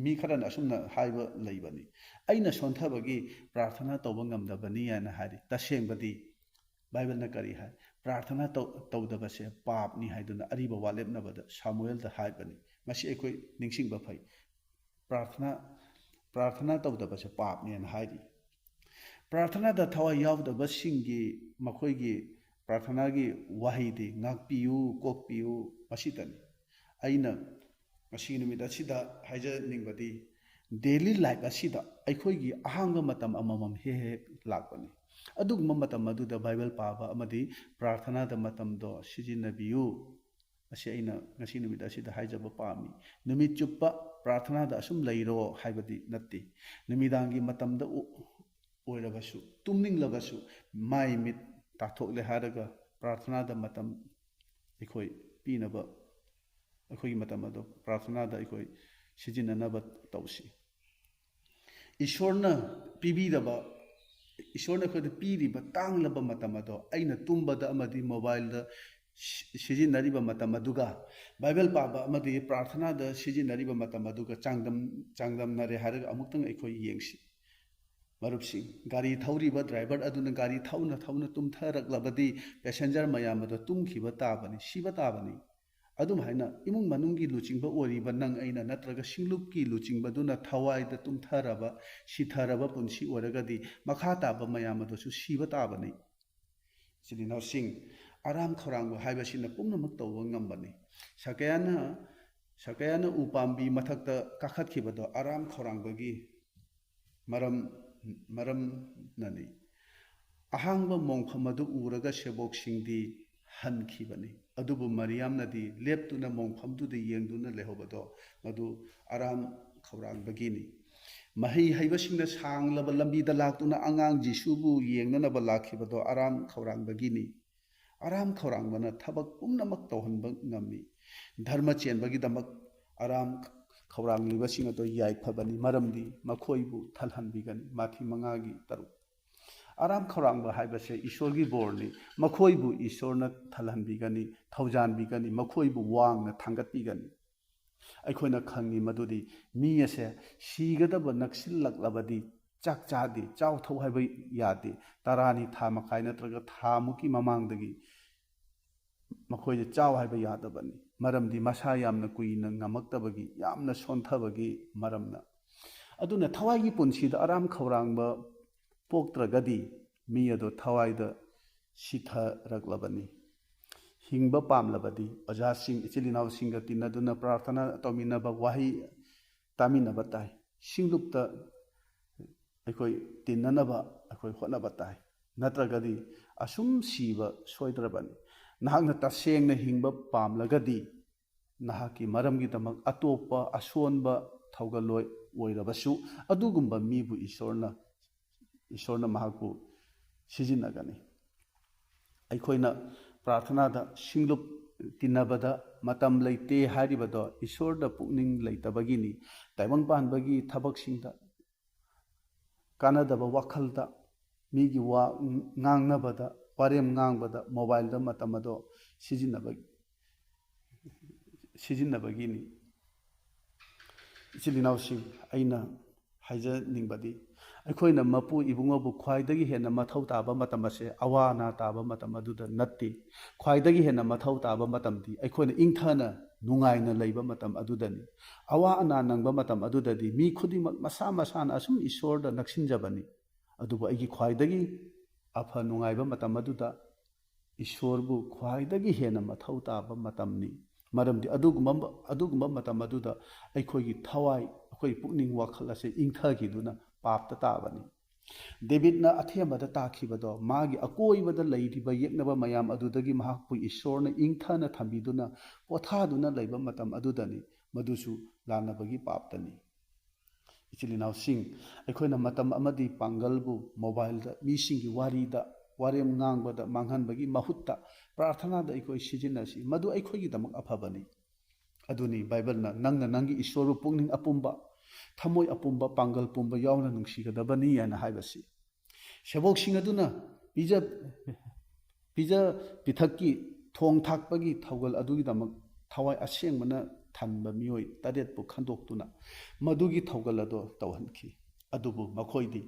ꯃꯤ ꯈꯔꯅ ꯑꯁꯨꯝꯅ ꯍꯥꯏꯕ ꯂꯩꯕꯅꯤ ꯑꯩꯅ ꯁꯣꯟꯊꯕꯒꯤ ꯄ꯭ꯔꯥꯔꯊꯅꯥ ꯇꯧꯕ ꯉꯝꯗꯕꯅꯤ ꯍꯥꯏꯅ ꯍꯥꯏꯔꯤ ꯇꯁꯦꯡꯕꯗꯤ ꯕꯥꯏꯕꯜꯅ ꯀꯔꯤ ꯍꯥꯏ ꯄ꯭ꯔꯥꯔꯊꯅꯥ ꯇꯧꯗꯕꯁꯦ ꯄꯥꯞꯅꯤ ꯍꯥꯏꯗꯨꯅ ꯑꯔꯤꯕ ꯋꯥꯂꯦꯞꯅꯕꯗ ꯁꯥꯃꯨꯑꯦꯜꯗ ꯍꯥꯏꯕꯅꯤ ꯃꯁꯤ ꯑꯩꯈꯣꯏ ꯅꯤꯡꯁꯤꯡꯕ ꯐꯩ ꯄ꯭ꯔꯥꯔꯊꯅꯥ ꯇꯧꯗꯕꯁꯦ ꯄꯥꯞꯅꯦꯅ ꯍꯥꯏꯔꯤ ꯄ꯭ꯔꯥꯔꯊꯅꯥꯗ ꯊꯋꯥꯏ ꯌꯥꯎꯗꯕꯁꯤꯡꯒꯤ ꯃꯈꯣꯏꯒꯤ ꯄ꯭ꯔꯥꯔꯊꯅꯥꯒꯤ ꯋꯥꯍꯩꯗꯤ ꯉꯥꯛꯄꯤꯌꯨ ꯀꯣꯛꯄꯤꯌꯨ ꯃꯁꯤꯇꯅꯤ ꯑꯩꯅ ꯉꯁꯤ ꯅꯨꯃꯤꯠ ꯑꯁꯤꯗ ꯍꯥꯏꯖꯅꯤꯡꯕꯗꯤ ꯗꯦꯂꯤ ꯂꯥꯏꯐ ꯑꯁꯤꯗ ꯑꯩꯈꯣꯏꯒꯤ ꯑꯍꯥꯡꯕ ꯃꯇꯝ ꯑꯃꯃꯝ ꯍꯦꯛ ꯍꯦꯛ ꯂꯥꯛꯄꯅꯤ ꯑꯗꯨꯒꯨꯝꯕ ꯃꯇꯝ ꯑꯗꯨꯗ ꯕꯥꯏꯕꯜ ꯄꯥꯕ ꯑꯃꯗꯤ ꯄ꯭ꯔꯥꯔꯊꯅꯥꯗ ꯃꯇꯝꯗꯣ ꯁꯤꯖꯤꯟꯅꯕꯤꯌꯨ ꯑꯁꯤ ꯑꯩꯅ ꯉꯁꯤ ꯅꯨꯃꯤꯠ ꯑꯁꯤꯗ ꯍꯥꯏꯖꯕ ꯄꯥꯝꯃꯤ ꯅꯨꯃꯤꯠ ꯆꯨꯞꯄ ꯄ꯭ꯔꯥꯔꯊꯅꯥꯗ ꯑꯁꯨꯝ ꯂꯩꯔꯣ ꯍꯥꯏꯕꯗꯤ ꯅꯠꯇꯦ ꯅꯨꯃꯤꯗꯥꯡꯒꯤ ꯃꯇꯝꯗ ꯑꯣꯏꯔꯕꯁꯨ ꯇꯨꯝꯅꯤꯡꯂꯕꯁꯨ ꯃꯥꯏ ꯃꯤꯠ ꯇꯥꯊꯣꯛꯂꯦ ꯍꯥꯏꯔꯒ ꯄ꯭ꯔꯥꯔꯊꯅꯥꯗ ꯃꯇꯝ ꯑꯩꯈꯣꯏ ꯄꯤꯅꯕ ꯑꯩꯈꯣꯏꯒꯤ ꯃꯇꯝ ꯑꯗꯣ ꯄ꯭ꯔꯥꯔꯊꯅꯥꯗ ꯑꯩꯈꯣꯏ ꯁꯤꯖꯤꯟꯅꯅꯕ ꯇꯧꯁꯤ ꯏꯁꯣꯔꯅ ꯑꯩꯈꯣꯏꯗ ꯄꯤꯔꯤꯕ ꯇꯥꯡꯂꯕ ꯃꯇꯝ ꯑꯗꯣ ꯑꯩꯅ ꯇꯨꯝꯕꯗ ꯑꯃꯗꯤ ꯃꯣꯕꯥꯏꯜꯗ ꯁꯤꯖꯤꯟꯅꯔꯤꯕ ꯃꯇꯝ ꯑꯗꯨꯒ ꯕꯥꯏꯕꯜ ꯄꯥꯕ ꯑꯃꯗꯤ ꯄ꯭ꯔꯥꯔꯊꯅꯥꯗ ꯁꯤꯖꯤꯟꯅꯔꯤꯕ ꯃꯇꯝ ꯑꯗꯨꯒ ꯆꯥꯡꯗꯝꯅꯔꯦ ꯍꯥꯏꯔꯒ ꯑꯃꯨꯛꯇꯪ ꯑꯩꯈꯣꯏ ꯌꯦꯡꯁꯤ ꯃꯔꯨꯞꯁꯤꯡ ꯒꯥꯔꯤ ꯊꯧꯔꯤꯕ ꯗ꯭ꯔꯥꯏꯚꯔ ꯑꯗꯨꯅ ꯒꯥꯔꯤ ꯊꯧꯅ ꯇꯨꯝꯊꯔꯛꯂꯕꯗꯤ ꯄꯦꯁꯦꯟꯖꯔ ꯃꯌꯥꯝ ꯑꯗꯣ ꯇꯨꯝꯈꯤꯕ ꯇꯥꯕꯅꯤ ꯁꯤꯕ ꯇꯥꯕꯅꯤ ꯑꯗꯨꯝꯍꯥꯏꯅ ꯏꯃꯨꯡ ꯃꯅꯨꯡꯒꯤ ꯂꯨꯆꯤꯡꯕ ꯑꯣꯏꯔꯤꯕ ꯅꯪ ꯑꯩꯅ ꯅꯠꯇ꯭ꯔꯒ ꯁꯤꯡꯂꯨꯞꯀꯤ ꯂꯨꯆꯤꯡꯕꯗꯨꯅ ꯊꯋꯥꯏꯗ ꯇꯨꯝꯊꯔꯕ ꯁꯤꯊꯔꯕ ꯄꯨꯟꯁꯤ ꯑꯣꯏꯔꯒꯗꯤ ꯃꯈꯥ ꯇꯥꯕ ꯃꯌꯥꯝ ꯑꯗꯨꯁꯨ ꯁꯤꯕ ꯇꯥꯕꯅꯤ ꯏꯆꯤꯜ ꯏꯅꯥꯎꯁꯤꯡ ꯑꯔꯥꯝ ꯈꯧꯔꯥꯡꯕ ꯍꯥꯏꯕꯁꯤꯅ ꯄꯨꯝꯅꯃꯛ ꯇꯧꯕ ꯉꯝꯕꯅꯤ ꯁꯀꯌꯥꯅ ꯎ ꯄꯥꯝꯕꯤ ꯃꯊꯛꯇ ꯀꯥꯈꯠꯈꯤꯕꯗꯣ ꯑꯔꯥꯝ ꯈꯧꯔꯥꯡꯕꯒꯤ ꯃꯔꯝꯅꯅꯤ ꯑꯍꯥꯡꯕ ꯃꯣꯡꯐꯝ ꯑꯗꯨ ꯎꯔꯒ ꯁꯦꯕꯣꯛꯁꯤꯡꯗꯤ ꯍꯟꯈꯤꯕꯅꯤ ꯑꯗꯨꯕꯨ ꯃꯔꯤꯌꯥꯝꯅꯗꯤ ꯂꯦꯞꯇꯨꯅ ꯃꯣꯡꯐꯝꯗꯨꯗ ꯌꯦꯡꯗꯨꯅ ꯂꯩꯍꯧꯕꯗꯣ ꯃꯗꯨ ꯑꯔꯥꯝ ꯈꯧꯔꯥꯡꯕꯒꯤꯅꯤ ꯃꯍꯩ ꯍꯩꯕꯁꯤꯡꯅ ꯁꯥꯡꯂꯕ ꯂꯝꯕꯤꯗ ꯂꯥꯛꯇꯨꯅ ꯑꯉꯥꯡ ꯖꯤꯁꯨꯕꯨ ꯌꯦꯡꯅꯅꯕ ꯂꯥꯛꯈꯤꯕꯗꯣ ꯑꯔꯥꯝ ꯈꯧꯔꯥꯡꯕꯒꯤꯅꯤ ꯑꯔꯥꯝ ꯈꯧꯔꯥꯡꯕꯅ ꯊꯕꯛ ꯄꯨꯝꯅꯃꯛ ꯇꯧꯍꯟꯕ ꯉꯝꯃꯤ ꯙꯔꯃ ꯆꯦꯟꯕꯒꯤꯗꯃꯛ ꯑꯔꯥꯝ ꯈꯧꯔꯥꯡꯂꯤꯕꯁꯤꯡ ꯑꯗꯨ ꯌꯥꯏꯐꯕꯅꯤ ꯃꯔꯝꯗꯤ ꯃꯈꯣꯏꯕꯨ ꯊꯜꯍꯟꯕꯤꯒꯅꯤ ꯃꯥꯊꯤ 5:3 ꯑꯔꯥꯝ ꯈꯧꯔꯥꯡꯕ ꯍꯥꯏꯕꯁꯦ ꯏꯁꯣꯔꯒꯤ ꯕꯣꯔꯅꯤ ꯃꯈꯣꯏꯕꯨ ꯏꯁꯣꯔꯅ ꯊꯜꯍꯟꯕꯤꯒꯅꯤ ꯊꯧꯖꯥꯟꯕꯤꯒꯅꯤ ꯃꯈꯣꯏꯕꯨ ꯋꯥꯡꯅ ꯊꯥꯡꯒꯠꯄꯤꯒꯅꯤ ꯑꯩꯈꯣꯏꯅ ꯈꯪꯉꯤ ꯃꯗꯨꯗꯤ ꯃꯤ ꯑꯁꯦ ꯁꯤꯒꯗꯕ ꯅꯛꯁꯤꯜꯂꯛꯂꯕꯗꯤ ꯆꯥꯛ ꯆꯥꯗꯦ ꯆꯥꯎ ꯊꯧ ꯍꯥꯏꯕ ꯌꯥꯗꯦ 10 ꯊꯥ ꯃꯈꯥꯏ ꯅꯠꯇ꯭ꯔꯒ ꯊꯥꯃꯨꯛꯀꯤ ꯃꯃꯥꯡꯗꯒꯤ ꯃꯈꯣꯏꯁꯦ ꯆꯥꯎ ꯍꯥꯏꯕ ꯌꯥꯗꯕꯅꯤ ꯃꯔꯝꯗꯤ ꯃꯁꯥ ꯌꯥꯝꯅ ꯀꯨꯏꯅ ꯉꯝꯃꯛꯇꯕꯒꯤ ꯌꯥꯝꯅ ꯁꯣꯟꯊꯕꯒꯤ ꯃꯔꯝꯅ ꯑꯗꯨꯅ ꯊꯋꯥꯏꯒꯤ ꯄꯨꯟꯁꯤꯗ ꯑꯔꯥꯝ ꯈꯧꯔꯥꯡꯕ ꯄꯣꯛꯇ꯭ꯔꯒꯗꯤ ꯃꯤ ꯑꯗꯣ ꯊꯋꯥꯏꯗ ꯁꯤꯊꯔꯛꯂꯕꯅꯤ ꯍꯤꯡꯕ ꯄꯥꯝꯂꯕꯗꯤ ꯑꯣꯖꯥꯁꯤꯡ ꯏꯆꯤꯜ ꯏꯅꯥꯎꯁꯤꯡꯒ ꯇꯤꯟꯅꯗꯨꯅ ꯄ꯭ꯔꯥꯔꯊꯅꯥ ꯇꯧꯃꯤꯟꯅꯕ ꯋꯥꯍꯩ ꯇꯥꯃꯤꯟꯅꯕ ꯇꯥꯏ ꯁꯤꯡꯂꯨꯞꯇ ꯑꯩꯈꯣꯏ ꯇꯤꯟꯅꯅꯕ ꯑꯩꯈꯣই ꯍꯣꯠꯅꯕ ꯇꯥꯏ ꯅꯠꯇ꯭ꯔꯒꯗꯤ ꯑꯁꯨꯝ ꯁꯤꯕ ꯁꯣꯏꯗ꯭ꯔꯕꯅꯤ ꯅꯍꯥꯛꯅ ꯇꯁꯦꯡꯅ ꯍꯤꯡꯕ ꯄꯥꯝꯂꯒꯗꯤ ꯅꯍꯥꯛꯀꯤ ꯃꯔꯝꯒꯤꯗꯃꯛ ꯑꯇꯣꯞꯄ ꯑꯁꯣꯟꯕ ꯊꯧꯒꯜꯂꯣꯏ ꯑꯣꯏꯔꯕꯁꯨ ꯑꯗꯨꯒꯨꯝꯕ ꯃꯤꯕꯨ ꯏꯁꯣꯔꯅ ꯃꯍꯥꯛꯄꯨ ꯁꯤꯖꯤꯟꯅꯒꯅꯤ ꯑꯩꯈꯣꯏꯅ ꯄ꯭ꯔꯥꯔꯊꯅꯥꯗ ꯁꯤꯡꯂꯨꯞ ꯇꯤꯟꯅꯕꯗ ꯃꯇꯝ ꯂꯩꯇꯦ ꯍꯥꯏꯔꯤꯕꯗꯣ ꯏꯁꯣꯔꯗ ꯄꯨꯛꯅꯤꯡ ꯂꯩꯇꯕꯒꯤꯅꯤ ꯇꯥꯏꯕꯪꯄꯥꯟꯕꯒꯤ ꯊꯕꯛꯁꯤꯡꯗ ꯀꯥꯟꯅꯗꯕ ꯋꯥꯈꯜꯗ ꯃꯤꯒꯤ ꯋꯥ ꯉꯥꯡꯅꯕꯗ ꯋꯥꯔꯦꯝ ꯉꯥꯡꯕꯗ ꯃꯣꯕꯥꯏꯜꯗ ꯃꯇꯝ ꯑꯗꯣ ꯁꯤꯖꯤꯟꯅꯕꯒꯤꯅꯤ ꯏꯆꯤꯜ ꯏꯅꯥꯎꯁꯤꯡ ꯑꯩꯅ ꯍꯥꯏꯖꯅꯤꯡꯕꯗꯤ ꯑꯩꯈꯣꯏꯅ ꯃꯄꯨ ꯏꯕꯨꯡꯉꯣꯕꯨ ꯈ꯭ꯋꯥꯏꯗꯒꯤ ꯍꯦꯟꯅ ꯃꯊꯧ ꯇꯥꯕ ꯃꯇꯝ ꯑꯁꯦ ꯑꯋꯥ ꯑꯅꯥ ꯇꯥꯕ ꯃꯇꯝ ꯑꯗꯨꯗ ꯅꯠꯇꯦ ꯈ꯭ꯋꯥꯏꯗꯒꯤ ꯍꯦꯟꯅ ꯃꯊꯧ ꯇꯥꯕ ꯃꯇꯝꯗꯤ ꯑꯩꯈꯣꯏꯅ ꯏꯪꯊꯅ ꯅꯨꯡꯉꯥꯏꯅ ꯂꯩꯕ ꯃꯇꯝ ꯑꯗꯨꯗꯅꯤ ꯑꯋꯥ ꯑꯅꯥ ꯅꯪꯕ ꯃꯇꯝ ꯑꯗꯨꯗꯗꯤ ꯃꯤ ꯈꯨꯗꯤꯡꯃꯛ ꯃꯁꯥ ꯃꯁꯥꯅ ꯑꯁꯨꯝ ꯏꯁꯣꯔꯗ ꯅꯛꯁꯤꯟꯖꯕꯅꯤ ꯑꯗꯨꯕꯨ ꯑꯩꯒꯤ ꯈ꯭ꯋꯥꯏꯗꯒꯤ ꯑꯐ ꯅꯨꯡꯉꯥꯏꯕ ꯃꯇꯝ ꯑꯗꯨꯗ ꯏꯁꯣꯔꯕꯨ ꯈ꯭ꯋꯥꯏꯗꯒꯤ ꯍꯦꯟꯅ ꯃꯊꯧ ꯇꯥꯕ ꯃꯇꯝꯅꯤ ꯃꯔꯝꯗꯤ ꯑꯗꯨꯒꯨꯝꯕ ꯃꯇꯝ ꯑꯗꯨꯗ ꯑꯩꯈꯣꯏꯒꯤ ꯊꯋꯥꯏ ꯑꯩꯈꯣꯏ ꯄꯨꯛꯅꯤꯡ ꯋꯥꯈꯜ ꯑꯁꯦ ꯏꯪꯊꯈꯤꯗꯨꯅ ꯄꯥꯞꯇ ꯇꯥꯕꯅꯤ ꯗꯦꯕꯤꯠꯅ ꯑꯊꯦꯝꯕꯗ ꯇꯥꯈꯤꯕꯗꯣ ꯃꯥꯒꯤ ꯑꯀꯣꯏꯕꯗ ꯂꯩꯔꯤꯕ ꯌꯦꯛꯅꯕ ꯃꯌꯥꯝ ꯑꯗꯨꯗꯒꯤ ꯃꯍꯥꯛꯄꯨ ꯏꯁꯣꯔꯅ ꯏꯪꯊꯅ ꯊꯝꯕꯤꯗꯨꯅ ꯄꯣꯊꯥꯗꯨꯅ ꯂꯩꯕ ꯃꯇꯝ ꯑꯗꯨꯗꯅꯤ ꯃꯗꯨꯁꯨ ꯂꯥꯟꯅꯕꯒꯤ ꯄꯥꯞꯇꯅꯤ꯫ ꯏꯆꯤꯜ ꯏꯅꯥꯎꯁꯤꯡ, ꯑꯩꯈꯣꯏꯅ ꯃꯇꯝ ꯑꯃꯗꯤ ꯄꯥꯡꯒꯜꯕꯨ ꯃꯣꯕꯥꯏꯜꯗ ꯃꯤꯁꯤꯡꯒꯤ ꯋꯥꯔꯤꯗ ꯋꯥꯔꯦꯝ ꯉꯥꯡꯕꯗ ꯃꯥꯡꯍꯟꯕꯒꯤ ꯃꯍꯨꯠꯇ ꯄ꯭ꯔꯥꯔꯊꯅꯥꯗ ꯑꯩꯈꯣꯏ ꯁꯤꯖꯤꯟꯅꯁꯤ, ꯃꯗꯨ ꯑꯩꯈꯣꯏꯒꯤꯗꯃꯛ ꯑꯐꯕꯅꯤ꯫ ꯑꯗꯨꯅꯤ ꯕꯥꯏꯕꯜꯅ ꯅꯪꯅ ꯅꯪꯒꯤ ꯏꯁꯣꯔꯕꯨ ꯄꯨꯛꯅꯤꯡ ꯑꯄꯨꯝꯕ, ꯊꯃꯣꯏ ꯑꯄꯨꯝꯕ, ꯄꯥꯡꯒꯜ ꯄꯨꯝꯕ ꯌꯥꯎꯅ ꯅꯨꯡꯁꯤꯒꯗꯕꯅꯤ ꯍꯥꯏꯅ ꯍꯥꯏꯕꯁꯤ꯫ ꯁꯦꯕꯣꯛꯁꯤꯡ ꯑꯗꯨꯅ ꯄꯤꯖ ꯄꯤꯊꯛꯀꯤ ꯊꯣꯡ ꯊꯥꯛꯄꯒꯤ ꯊꯧꯒꯜ ꯑꯗꯨꯒꯤꯗꯃꯛ ꯊꯋꯥꯏ ꯑꯁꯦꯡꯕꯅ ꯊꯟꯕ ꯃꯤꯑꯣꯏ 8ꯄꯨ ꯈꯟꯗꯣꯛꯇꯨꯅ ꯃꯗꯨꯒꯤ ꯊꯧꯒꯜ ꯑꯗꯨ ꯇꯧꯍꯟꯈꯤ꯫ ꯑꯗꯨꯕꯨ ꯃꯈꯣꯏꯗꯤ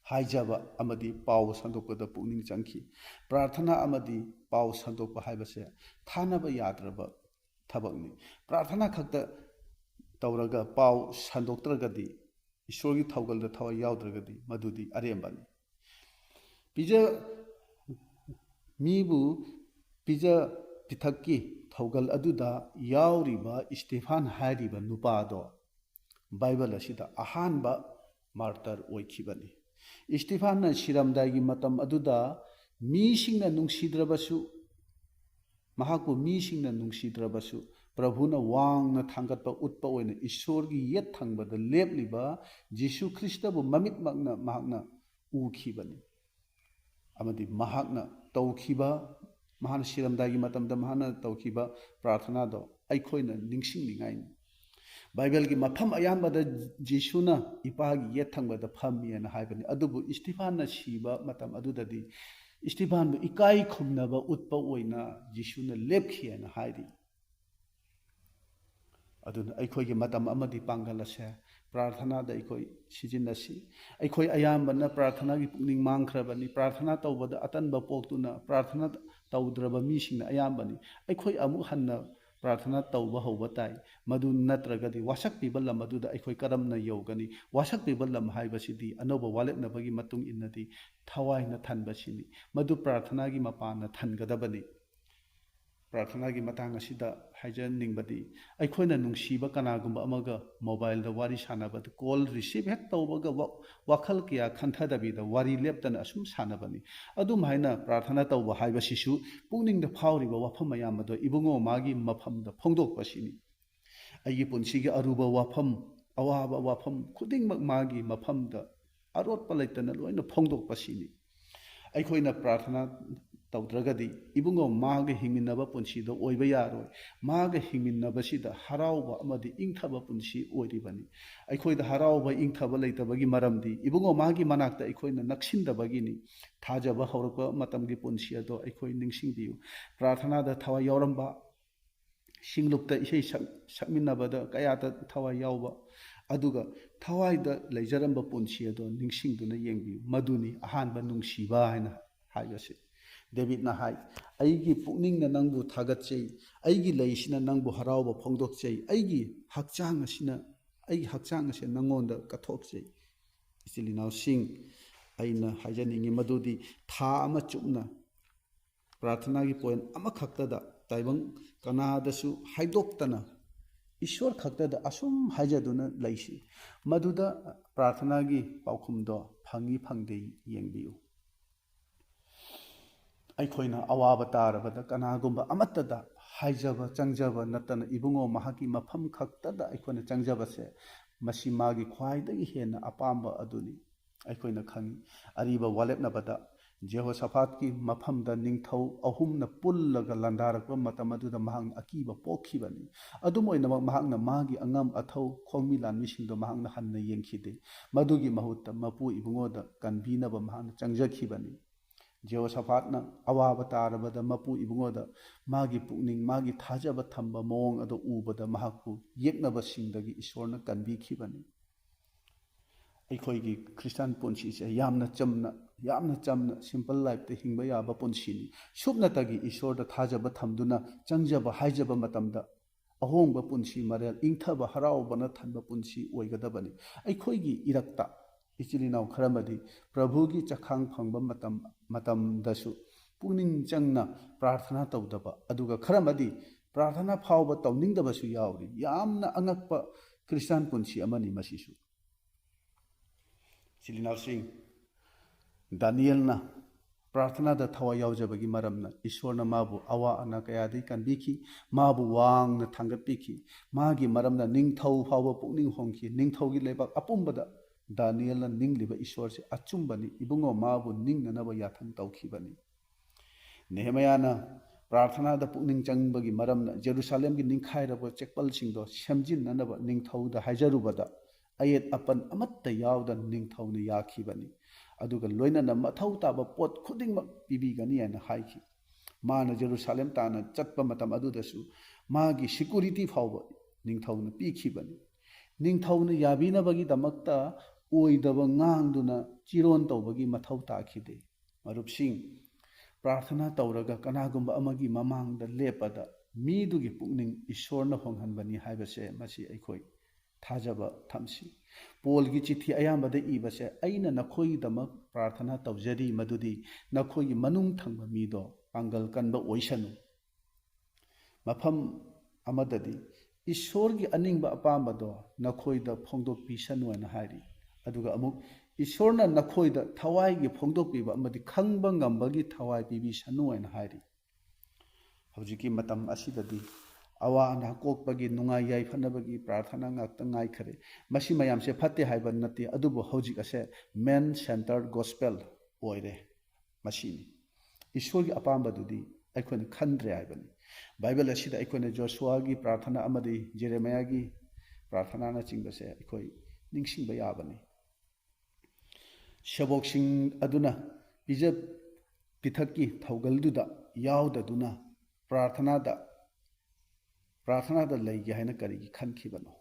ꯍꯥꯏꯖꯕ ꯑꯃꯗꯤ ꯄꯥꯎ ꯁꯟꯗꯣꯛꯄꯗ ꯄꯨꯛꯅꯤꯡ ꯆꯪꯈꯤ꯫ ꯄ꯭ꯔꯥꯔꯊꯅꯥ ꯑꯃꯗꯤ ꯄꯥꯎ ꯁꯟꯗꯣꯛꯄ ꯍꯥꯏꯕꯁꯦ ꯊꯥꯅꯕ ꯌꯥꯗ꯭ꯔꯕ ꯊꯕꯛꯅꯤ꯫ ꯄ꯭ꯔꯥꯔꯊꯅꯥ ꯈꯛꯇ ꯇꯧꯔꯒ ꯄꯥꯎ ꯁꯟꯗꯣꯛꯇ꯭ꯔꯒꯗꯤ, ꯏꯁꯣꯔꯒꯤ ꯊꯧꯒꯜꯗ ꯊꯋꯥꯏ ꯌꯥꯎꯗ꯭ꯔꯒꯗꯤ ꯃꯗꯨꯗꯤ ꯑꯔꯦꯝꯕꯅꯤ꯫ ꯃꯤꯕꯨ ꯄꯤꯖ ꯄꯤꯊꯛꯀꯤ ꯊꯧꯒꯜ ꯑꯗꯨꯗ ꯌꯥꯎꯔꯤꯕ ꯏꯁꯇꯦꯐꯥꯟ ꯍꯥꯏꯔꯤꯕ ꯅꯨꯄꯥꯗꯣ ꯕꯥꯏꯕꯜ ꯑꯁꯤꯗ ꯑꯍꯥꯟꯕ ꯃꯥꯔꯇꯔ ꯑꯣꯏꯈꯤꯕꯅꯤ꯫ ꯏꯁꯇꯦꯐꯥꯟꯅ ꯁꯤꯔꯝꯗꯥꯏꯒꯤ ꯃꯇꯝ ꯑꯗꯨꯗ ꯃꯍꯥꯛꯄꯨ ꯃꯤꯁꯤꯡꯅ ꯅꯨꯡꯁꯤꯗ꯭ꯔꯕꯁꯨ ꯄ꯭ꯔꯚꯨꯅ ꯋꯥꯡꯅ ꯊꯥꯡꯒꯠꯄ ꯎꯠꯄ ꯑꯣꯏꯅ ꯏꯁꯣꯔꯒꯤ ꯌꯦꯠ ꯊꯪꯕꯗ ꯂꯦꯞꯂꯤꯕ ꯖꯤꯁꯨ ꯈ꯭ꯔꯤꯁꯇꯕꯨ ꯃꯃꯤꯠꯃꯛꯅ ꯃꯍꯥꯛꯅ ꯎꯈꯤꯕꯅꯤ꯫ ꯑꯃꯗꯤ ꯃꯍꯥꯛꯅ ꯁꯤꯔꯝꯗꯥꯏꯒꯤ ꯃꯇꯝꯗ ꯃꯍꯥꯛꯅ ꯇꯧꯈꯤꯕ ꯄ꯭ꯔꯥꯔꯊꯅꯥꯗꯣ ꯑꯩꯈꯣꯏꯅ ꯅꯤꯡꯁꯤꯡꯅꯤꯡꯉꯥꯏꯅꯤ꯫ ꯕꯥꯏꯕꯜꯒꯤ ꯃꯐꯝ ꯑꯌꯥꯝꯕꯗ ꯖꯤꯁꯨꯅ ꯏꯄꯥꯒꯤ ꯌꯦꯠ ꯊꯪꯕꯗ ꯐꯝꯃꯤ ꯍꯥꯏꯅ ꯍꯥꯏꯕꯅꯤ꯫ ꯑꯗꯨꯕꯨ ꯏꯁꯇꯤꯐꯥꯟꯅ ꯁꯤꯕ ꯃꯇꯝ ꯑꯗꯨꯗꯗꯤ ꯏꯁꯇꯤꯐꯥꯟꯕꯨ ꯏꯀꯥꯏ ꯈꯨꯝꯅꯕ ꯎꯠꯄ ꯑꯣꯏꯅ ꯖꯤꯁꯨꯅ ꯂꯦꯞꯈꯤ ꯍꯥꯏꯅ ꯍꯥꯏꯔꯤ꯫ ꯑꯗꯨꯅ ꯑꯩꯈꯣꯏꯒꯤ ꯃꯇꯝ ꯑꯃꯗꯤ ꯄꯥꯡꯒꯜ ꯑꯁꯦ ꯄ꯭ꯔꯥꯔꯊꯅꯥꯗ ꯑꯩꯈꯣই ꯁꯤꯖꯤꯟꯅꯁꯤ꯫ ꯑꯩꯈꯣꯏ ꯑꯌꯥꯝꯕꯅ ꯄ꯭ꯔꯥꯔꯊꯅꯥꯒꯤ ꯄꯨꯛꯅꯤꯡ ꯃꯥꯡꯈ꯭ꯔꯕꯅꯤ꯫ ꯄ꯭ꯔꯥꯔꯊꯅꯥ ꯇꯧꯕꯗ ꯑꯇꯟꯕ ꯄꯣꯛꯇꯨꯅ ꯄ꯭ꯔꯥꯔꯊꯅꯥ ꯇꯧꯗ꯭ꯔꯕ ꯃꯤꯁꯤꯡꯅ ꯑꯌꯥꯝꯕꯅꯤ꯫ ꯑꯩꯈꯣꯏ ꯑꯃꯨꯛ ꯍꯟꯅ ꯄ꯭ꯔꯥꯔꯊꯅꯥ ꯇꯧꯕ ꯍꯧꯕ ꯇꯥꯏ꯫ ꯃꯗꯨ ꯅꯠꯇ꯭ꯔꯒꯗꯤ ꯋꯥꯁꯛꯄꯤꯕ ꯂꯝ ꯑꯗꯨꯗ ꯑꯩꯈꯣই ꯀꯔꯝꯅ ꯌꯧꯒꯅꯤ? ꯋꯥꯁꯛꯄꯤꯕ ꯂꯝ ꯍꯥꯏꯕꯁꯤꯗꯤ ꯑꯅꯧꯕ ꯋꯥꯂꯦꯞꯅꯕꯒꯤ ꯃꯇꯨꯡ ꯏꯟꯅꯗꯤ ꯊꯋꯥꯏꯅ ꯊꯟꯕꯁꯤꯅꯤ꯫ ꯃꯗꯨ ꯄ꯭ꯔꯥꯔꯊꯅꯥꯒꯤ ꯃꯄꯥꯟꯅ ꯊꯟꯒꯗꯕꯅꯤ꯫ ꯄ꯭ꯔꯥꯔꯊꯅꯥꯒꯤ ꯃꯇꯥꯡ ꯑꯁꯤꯗ ꯍꯥꯏꯖꯅꯤꯡꯕꯗꯤ ꯑꯩꯈꯣꯏꯅ ꯅꯨꯡꯁꯤꯕ ꯀꯅꯥꯒꯨꯝꯕ ꯑꯃꯒ ꯃꯣꯕꯥꯏꯜꯗ ꯋꯥꯔꯤ ꯁꯥꯟꯅꯕꯗ ꯀꯣꯜ ꯔꯤꯁꯤꯞ ꯍꯦꯛ ꯇꯧꯕꯒ ꯋꯥꯈꯜ ꯀꯌꯥ ꯈꯟꯊꯗꯕꯤꯗ ꯋꯥꯔꯤ ꯂꯦꯞꯇꯅ ꯑꯁꯨꯝ ꯁꯥꯟꯅꯕꯅꯤ꯫ ꯑꯗꯨꯝꯍꯥꯏꯅ ꯄ꯭ꯔꯥꯔꯊꯅꯥ ꯇꯧꯕ ꯍꯥꯏꯕꯁꯤꯁꯨ ꯄꯨꯛꯅꯤꯡꯗ ꯐꯥꯎꯔꯤꯕ ꯋꯥꯐꯝ ꯃꯌꯥꯝ ꯑꯗꯣ ꯏꯕꯨꯡꯉꯣ ꯃꯥꯒꯤ ꯃꯐꯝꯗ ꯐꯣꯡꯗꯣꯛꯄꯁꯤꯅꯤ꯫ ꯑꯩꯒꯤ ꯄꯨꯟꯁꯤꯒꯤ ꯑꯔꯨꯕ ꯋꯥꯐꯝ, ꯑꯋꯥꯕ ꯋꯥꯐꯝ ꯈꯨꯗꯤꯡꯃꯛ ꯃꯥꯒꯤ ꯃꯐꯝꯗ ꯑꯔꯣꯠꯄ ꯂꯩꯇꯅ ꯂꯣꯏꯅ ꯐꯣꯡꯗꯣꯛꯄꯁꯤꯅꯤ꯫ ꯑꯩꯈꯣꯏꯅ ꯄ꯭ꯔꯥꯔꯊꯅꯥ ꯇꯧꯗ꯭ꯔꯒꯗꯤ ꯏꯕꯨꯡꯉꯣ ꯃꯥꯒ ꯍꯤꯡꯃꯤꯟꯅꯕ ꯄꯨꯟꯁꯤꯗꯣ ꯑꯣꯏꯕ ꯌꯥꯔꯣꯏ꯫ ꯃꯥꯒ ꯍꯤꯡꯃꯤꯟꯅꯕꯁꯤꯗ ꯍꯔꯥꯎꯕ ꯑꯃꯗꯤ ꯏꯪꯊꯕ ꯄꯨꯟꯁꯤ ꯑꯣꯏꯔꯤꯕꯅꯤ꯫ ꯑꯩꯈꯣꯏꯗ ꯍꯔꯥꯎꯕ ꯏꯪꯊꯕ ꯂꯩꯇꯕꯒꯤ ꯃꯔꯝꯗꯤ ꯏꯕꯨꯡꯉꯣ ꯃꯥꯒꯤ ꯃꯅꯥꯛꯇ ꯑꯩꯈꯣꯏꯅ ꯅꯛꯁꯤꯟꯗꯕꯒꯤꯅꯤ꯫ ꯊꯥꯖꯕ ꯍꯧꯔꯛꯄ ꯃꯇꯝꯒꯤ ꯄꯨꯟꯁꯤ ꯑꯗꯣ ꯑꯩꯈꯣꯏ ꯅꯤꯡꯁꯤꯡꯕꯤꯌꯨ꯫ ꯄ꯭ꯔꯥꯔꯊꯅꯥꯗ ꯊꯋꯥꯏ ꯌꯥꯎꯔꯝꯕ, ꯁꯤꯡꯂꯨꯞꯇ ꯏꯁꯩ ꯁꯛꯃꯤꯟꯅꯕꯗ ꯀꯌꯥꯗ ꯊꯋꯥꯏ ꯌꯥꯎꯕ, ꯑꯗꯨꯒ ꯊꯋꯥꯏꯗ ꯂꯩꯖꯔꯝꯕ ꯄꯨꯟꯁꯤ ꯑꯗꯣ ꯅꯤꯡꯁꯤꯡꯗꯨꯅ ꯌꯦꯡꯕꯤꯌꯨ꯫ ꯃꯗꯨꯅꯤ ꯑꯍꯥꯟꯕ ꯅꯨꯡꯁꯤꯕ ꯍꯥꯏꯅ ꯍꯥꯏꯕꯁꯤ꯫ ꯗꯦꯕꯤꯠꯅ ꯍꯥꯏ, ꯑꯩꯒꯤ ꯄꯨꯛꯅꯤꯡꯅ ꯅꯪꯕꯨ ꯊꯥꯒꯠꯆꯩ, ꯑꯩꯒꯤ ꯂꯩꯁꯤꯅ ꯅꯪꯕꯨ ꯍꯔꯥꯎꯕ ꯐꯣꯡꯗꯣꯛꯆꯩ, ꯑꯩꯒꯤ ꯍꯛꯆꯥꯡ ꯑꯁꯦ ꯅꯪꯉꯣꯟꯗ ꯀꯠꯊꯣꯛꯆꯩ꯫ ꯏꯆꯤꯜ ꯏꯅꯥꯎꯁꯤꯡ, ꯑꯩꯅ ꯍꯥꯏꯖꯅꯤꯡꯉꯤ ꯃꯗꯨꯗꯤ ꯊꯥ ꯑꯃ ꯆꯨꯞꯅ ꯄ꯭ꯔꯥꯔꯊꯅꯥꯒꯤ ꯄꯣꯏꯟꯠ ꯑꯃꯈꯛꯇꯗ ꯇꯥꯏꯕꯪ ꯀꯅꯥꯗꯁꯨ ꯍꯥꯏꯗꯣꯛꯇꯅ ꯏꯁꯣꯔ ꯈꯛꯇꯗ ꯑꯁꯨꯝ ꯍꯥꯏꯖꯗꯨꯅ ꯂꯩꯁꯤ꯫ ꯃꯗꯨꯗ ꯄ꯭ꯔꯥꯔꯊꯅꯥꯒꯤ ꯄꯥꯎꯈꯨꯝꯗꯣ ꯐꯪꯏ ꯐꯪꯗꯦ ꯌꯦꯡꯕꯤꯌꯨ꯫ ꯑꯩꯈꯣꯏꯅ ꯑꯋꯥꯕ ꯇꯥꯔꯕꯗ ꯀꯅꯥꯒꯨꯝꯕ ꯑꯃꯠꯇꯗ ꯍꯥꯏꯖꯕ ꯆꯪꯖꯕ ꯅꯠꯇꯅ ꯏꯕꯨꯡꯉꯣ ꯃꯍꯥꯛꯀꯤ ꯃꯐꯝ ꯈꯛꯇꯗ ꯑꯩꯈꯣꯏꯅ ꯆꯪꯖꯕꯁꯦ ꯃꯁꯤ ꯃꯥꯒꯤ ꯈ꯭ꯋꯥꯏꯗꯒꯤ ꯍꯦꯟꯅ ꯑꯄꯥꯝꯕ ꯑꯗꯨꯅꯤ꯫ ꯑꯩꯈꯣꯏꯅ ꯈꯪꯏ ꯑꯔꯤꯕ ꯋꯥꯂꯦꯞꯅꯕꯗ ꯖꯦꯍꯣꯁꯥꯐꯥꯠꯀꯤ ꯃꯐꯝꯗ ꯅꯤꯡꯊꯧ 3ꯅ ꯄꯨꯜꯂꯒ ꯂꯥꯟꯗꯥꯔꯛꯄ ꯃꯇꯝ ꯑꯗꯨꯗ ꯃꯍꯥꯛꯅ ꯑꯀꯤꯕ ꯄꯣꯛꯈꯤꯕꯅꯤ꯫ ꯑꯗꯨꯝ ꯑꯣꯏꯅꯃꯛ ꯃꯍꯥꯛꯅ ꯃꯥꯒꯤ ꯑꯉꯝ ꯑꯊꯧ ꯈꯣꯡꯃꯤ ꯂꯥꯟꯃꯤꯁꯤꯡꯗꯣ ꯃꯍꯥꯛꯅ ꯍꯟꯅ ꯌꯦꯡꯈꯤꯗꯦ꯫ ꯃꯗꯨꯒꯤ ꯃꯍꯨꯠꯇ ꯃꯄꯨ ꯏꯕꯨꯡꯉꯣꯗ ꯀꯟꯕꯤꯅꯕ ꯃꯍꯥꯛꯅ ꯆꯪꯖꯈꯤꯕꯅꯤ꯫ ꯖꯦꯍꯣꯁꯥꯐꯥꯠꯅ ꯑꯋꯥꯕ ꯇꯥꯔꯕꯗ ꯃꯄꯨ ꯏꯕꯨꯡꯉꯣꯗ ꯃꯥꯒꯤ ꯄꯨꯛꯅꯤꯡ, ꯃꯥꯒꯤ ꯊꯥꯖꯕ ꯊꯝꯕ ꯃꯑꯣꯡ ꯑꯗꯨ ꯎꯕꯗ ꯃꯍꯥꯛꯄꯨ ꯌꯦꯛꯅꯕꯁꯤꯡꯗꯒꯤ ꯏꯁꯣꯔꯅ ꯀꯟꯕꯤꯈꯤꯕꯅꯤ꯫ ꯑꯩꯈꯣꯏꯒꯤ ꯈ꯭ꯔꯤꯁꯇꯥꯟ ꯄꯨꯟꯁꯤꯁꯦ ꯌꯥꯝꯅ ꯆꯝꯅ ꯁꯤꯝꯄꯜ ꯂꯥꯏꯐꯇ ꯍꯤꯡꯕ ꯌꯥꯕ ꯄꯨꯟꯁꯤꯅꯤ꯫ ꯁꯨꯞꯅꯇꯒꯤ ꯏꯁꯣꯔꯗ ꯊꯥꯖꯕ ꯊꯝꯗꯨꯅ ꯆꯪꯖꯕ ꯍꯥꯏꯖꯕ ꯃꯇꯝꯗ ꯑꯍꯣꯡꯕ ꯄꯨꯟꯁꯤ ꯃꯔꯦꯜ, ꯏꯪꯊꯕ ꯍꯔꯥꯎꯕꯅ ꯊꯟꯕ ꯄꯨꯟꯁꯤ ꯑꯣꯏꯒꯗꯕꯅꯤ꯫ ꯑꯩꯈꯣꯏꯒꯤ ꯏꯔꯛꯇ ꯏꯆꯤꯜ ꯏꯅꯥꯎ ꯈꯔꯃꯗꯤ ꯄ꯭ꯔꯚꯨꯒꯤ ꯆꯈꯥꯡ ꯐꯪꯕ ꯃꯇꯝꯗꯁꯨ ꯄꯨꯛꯅꯤꯡ ꯆꯪꯅ ꯄ꯭ꯔꯥꯔꯊꯅꯥ ꯇꯧꯗꯕ, ꯑꯗꯨꯒ ꯈꯔꯃꯗꯤ ꯄ꯭ꯔꯥꯔꯊꯅꯥ ꯐꯥꯎꯕ ꯇꯧꯅꯤꯡꯗꯕꯁꯨ ꯌꯥꯎꯔꯤ꯫ ꯌꯥꯝꯅ ꯑꯉꯛꯄ ꯈ꯭ꯔꯤꯁꯇꯥꯟ ꯄꯨꯟꯁꯤ ꯑꯃꯅꯤ ꯃꯁꯤꯁꯨ꯫ Chilinasing Danielna Prathanada Thawa Yaujabagi Maramna Ishwarna Mabu Awa Ana Kayadi Kanbiki Mabu Wang na Thangatpiki Magi Maramna Ningthau Hawa Pukning Hongki Ningthaugi Lebak Apumbada Danielna Ningliba Ishwarse Achumbani Ibungo Mabu Ningnanaba Yathang Taukibani Nehemiahna Prathanada Pukning Changbagi Maramna Jerusalem gi Ningkhairaba Chekpal Singdo Shamjinanaba Ningthauda Haijarubada Ayet Apan Amatta Yauda Ningthauna Yakhibani aduga loinana mathau taba pot khudingmak pibigani ana haiki mana Jerusalem tana chatpa matam adudasu magi security fawba ningthauna pikhibani ningthauna yabina bagi damakta oidaba ngangduna chiron tawbagi mathau takhide marupsing prarthana tawraga kanagumba amagi mamangda lepada midugi pukning ishorna honghanbani haibase masi aikoi Thajaba Thamsi. Polgi Chithi Ayambada Ibase, Aina Nakoi Damak, Prathana Tavjari Madudi, Nakoi Manung Thangba Mido, Pangal Kanba Oishanu. Mapam Amadadi, Ishorgi Aningba Apamado, Nakoi da Pongdo Pishanu and Hari. Aduga Amuk, Ishorna Nakoi da Tawai Pongdo Piba, Madi Kangbangambagi Tawai Bibi Shanu and Hari. Hojiki Matam Asidadi. Awa ana kokpagi nungai yai phanabagi prathana ngakta ngai khare masi mayam se phatte haiba nati adubu hojik ase man centered gospel oire masini ishorgi apamba dudi aikone khandre haibani bible asida aikone joshua gi prathana amadi jeremiah gi prathana na chingbase aikoi ningsingba yabani shaboksing aduna bijab pithakki thaugalduda yaudaduna prathana da Prathana da Lagi Haina Karigi Kankibano.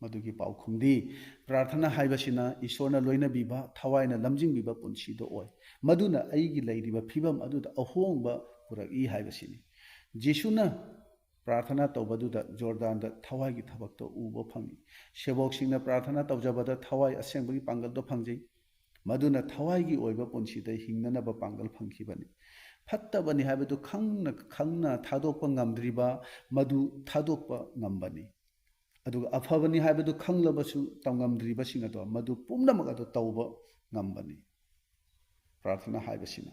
Madugi Paukumdi, Prathana Haibashina, Ishorna Loina Biba, Tawaina Lamjing Biba Punchido Oi. Maduna Aigi Lady Pibam Aduda Ahongba Puragi Haibashini. Jishuna Prathana Tobaduda Jordan da Tawagi Tabakto Ubo Pangi. Sheboxina Prathana Tawjabada Tawai Assembly Pangal do Pangji. Maduna Tawagi Oiba Punchida Hinganaba Pangal Pankibani. Fattabani habadu khangna thadokpa ngamdriba madu thadokpa ngambani aduga afabani habadu khanglabasu tamngamdriba singado madu pumnamaka do tawba ngambani prathana haibasina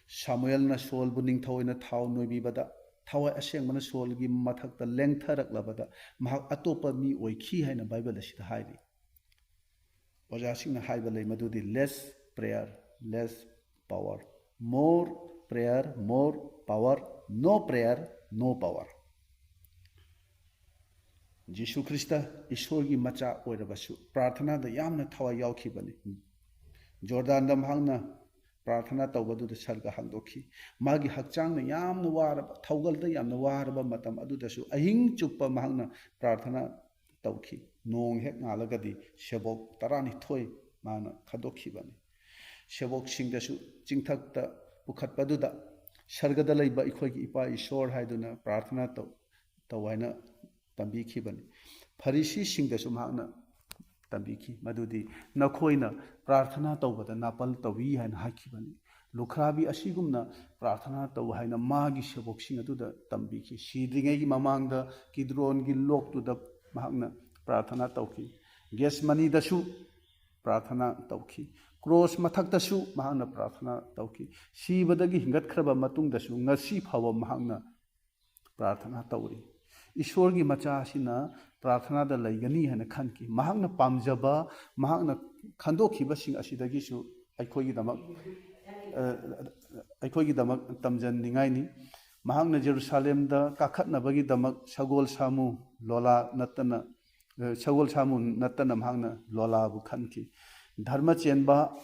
Samuel na sol buning thawoina thaw noibibada thawai asengmana solgi mathakta lengtharaklabada mahak atopa mi oikhi haina bible asida hairi ojasingna haiba lei madudi less prayer less power more prayer, more power, no prayer, no power. Jishu Krista, Ishorgi Macha Oirabasu, Prathana the Yamna Tawa Yaukibani. Jordan the Mahana, Prathana Tawadu the Sarga Handoki, Magi Hakchang the Yam the Waraba, Taugal the Yam the Waraba Matam Adudasu, Ahing Chupa Mahana, Prathana Tauki, Nong Hek Nalagadi, Shabok, Tarani Toy, Mana, Kadoki Bani. Shabok Singdasu, Jingtak Pukhatpaduda, Sargada Laiba Ikogi Ipa Ishor Haiduna, Prathana Tawaina Tambiki Bani. Parisi Singdasu Magna Tambiki, Madudi, Nakoina, Prathana Tawada, Napal Tawi and Hakibani. Lukrabi Asigumna, Prathana Tawaina Magi Shabok Singatuda Tambiki, Shidringi Mamanga, Kidron Gilok to the Magna, Prathana Tauki. Guess money the shoe, Prathana Tauki. Cross Mataktasu, Mahana Prathana Tauki. Si Badagi Hingat Kraba Matung dasu, Nasi Pawa Mahana Prathana Tauri. Ishorgi Machasina, Prathana da Lagani and a Kanki. Mahana Pamjaba, Mahana Kandoki Bashing Asidagisu, Aikogi Damak Tamjan Ningaini. Mahana Jerusalem da Kakatna Bagi Damak, Shagol Samu, Lola Natana, Shagol Samu Natana Mahana, Lola Bukanki. Dharma Chenba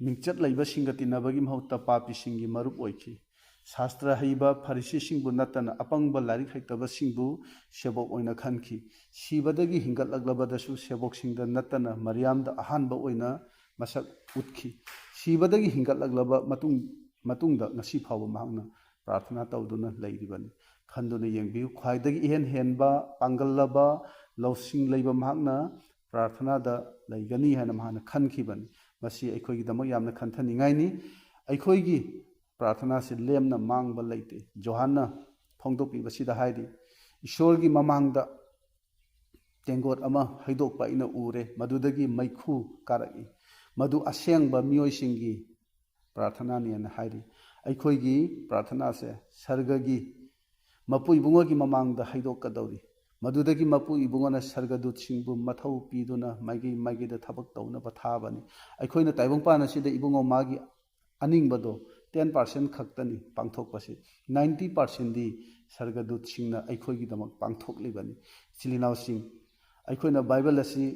Mingchat Laiba Singati Nabagim Hota Papi Singi Marup Oiki. Sastra Haiba Parisi Singbu Natana Apangba Larik Haitaba Singbu Shabok Oina Kanki. Shibadagi Hingat Laglabadasu Shabok Singda Natana Mariam da Ahanba Oina Masak Utki. Shibadagi Hingat Laglaba Matungda Nasi Pawa Mahana Prathana Tauduna Laidibani. Kanduna Yangbi, Kwaidagi Ihen Henba, Pangalaba, Lausing Laiba Mahana. Prathana da Laigani and Mahana Kankiban, Masi Aikogi Damoyam the Kantaningaini, Aikogi, Prathana said Lemna Mangba Late, Johanna, Pongdopi Vasida Heidi, Ishorgi Mamangda, Tengot Ama, Haidopa in a Ure, Madudagi, Maiku, Karagi, ꯃꯗꯨ ꯑꯁꯦꯡꯕ ꯃꯤꯑꯣꯏꯁꯤꯡꯒꯤ ꯄ꯭ꯔꯥꯊꯅꯥꯅꯦꯅ ꯍꯥꯏꯔꯤ ꯑꯩꯈꯣꯏꯒꯤ ꯄ꯭ꯔꯥꯊꯅꯥꯁꯦ ꯁꯔꯒꯒꯤ ꯃꯄꯨ ꯏꯕꯨꯡꯉꯣꯒꯤ ꯃꯃꯥꯡꯗ ꯍꯩꯗꯣꯛꯀꯗꯧꯔꯤ ꯃꯗꯨꯗꯒꯤ ꯃꯄꯨ ꯏꯕꯨꯡꯉꯣꯅ ꯁꯔꯒꯗꯨꯠꯁꯤꯡꯕꯨ ꯃꯊꯧ ꯄꯤꯗꯨꯅ ꯃꯥꯏꯀꯩꯗ ꯊꯕꯛ ꯇꯧꯅꯕ ꯊꯥꯕꯅꯤ ꯑꯩꯈꯣꯏꯅ ꯇꯥꯏꯕꯪꯄꯥꯟ ꯑꯁꯤꯗ ꯏꯕꯨꯡꯉꯣ ꯃꯥꯒꯤ ꯑꯅꯤꯡꯕꯗꯣ 10% ꯈꯛꯇꯅꯤ ꯄꯥꯡꯊꯣꯛꯄꯁꯤ 90%ꯗꯤ ꯁꯔꯒꯗꯨꯠꯁꯤꯡꯅ ꯑꯩꯈꯣꯏꯒꯤꯗꯃꯛ ꯄꯥꯡꯊꯣꯛꯂꯤꯕꯅꯤ ꯏꯆꯤꯜ ꯏꯅꯥꯎꯁꯤꯡ ꯑꯩꯈꯣꯏꯅ ꯕꯥꯏꯕꯜ ꯑꯁꯤ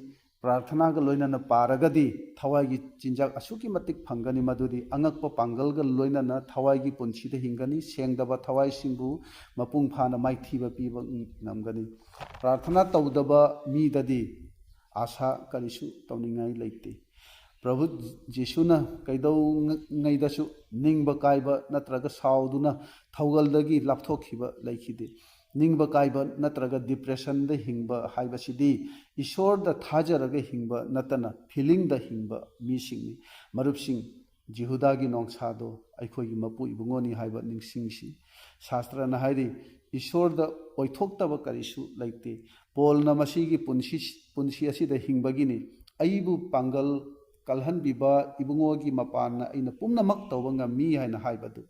ꯄ꯭ꯔꯥꯊꯅꯥꯒ ꯂꯣꯏꯅꯅ ꯄꯥꯔꯒꯗꯤ ꯊꯋꯥꯏꯒꯤ ꯆꯤꯟꯖꯥꯛ ꯑꯁꯨꯛꯀꯤ ꯃꯇꯤꯛ ꯐꯪꯒꯅꯤ ꯃꯗꯨꯗꯤ ꯑꯉꯛꯄ ꯄꯥꯡꯒꯜꯒ ꯂꯣꯏꯅꯅ ꯊꯋꯥꯏꯒꯤ ꯄꯨꯟꯁꯤꯗ ꯍꯤꯡꯒꯅꯤ ꯁꯦꯡꯗꯕ ꯊꯋꯥꯏꯁꯤꯡꯕꯨ ꯃꯄꯨꯡ ꯐꯥꯅ ꯃꯥꯏꯊꯤꯕ ꯄꯤꯕ ꯉꯝꯒꯅꯤ ꯄ꯭ꯔꯥꯊꯅꯥ ꯇꯧꯗꯕ ꯃꯤꯗꯗꯤ आशा करिसु तौनिंगाई लेते प्रभु जीशुना कैदौङैदसु निंब कायबा नत्रगा साउदुना थौगलदगी लापथोखिबा लेखिदे निंब कायबा नत्रगा डिप्रेशन द हिंबा हाइबसिदी ईश्वर द थाजरगा हिंबा नतना फीलिंग द हिंबा मीसिंगनी मरुपसिंग जिहुदागी नोंसादो अखोगी मपु इबुंगोनी हाइबा निंगसिंगसी शास्त्रना हाइरी ईश्वर द ओइथोक्तबा करिसु लेते पोलना मसीगी पुंसी असिदा हिंबगिनी अइबु पांगल कलहनबिबा इबुंगोगी मपाना अइना पुम्नमक तौबा ngami हाइना हाइबदु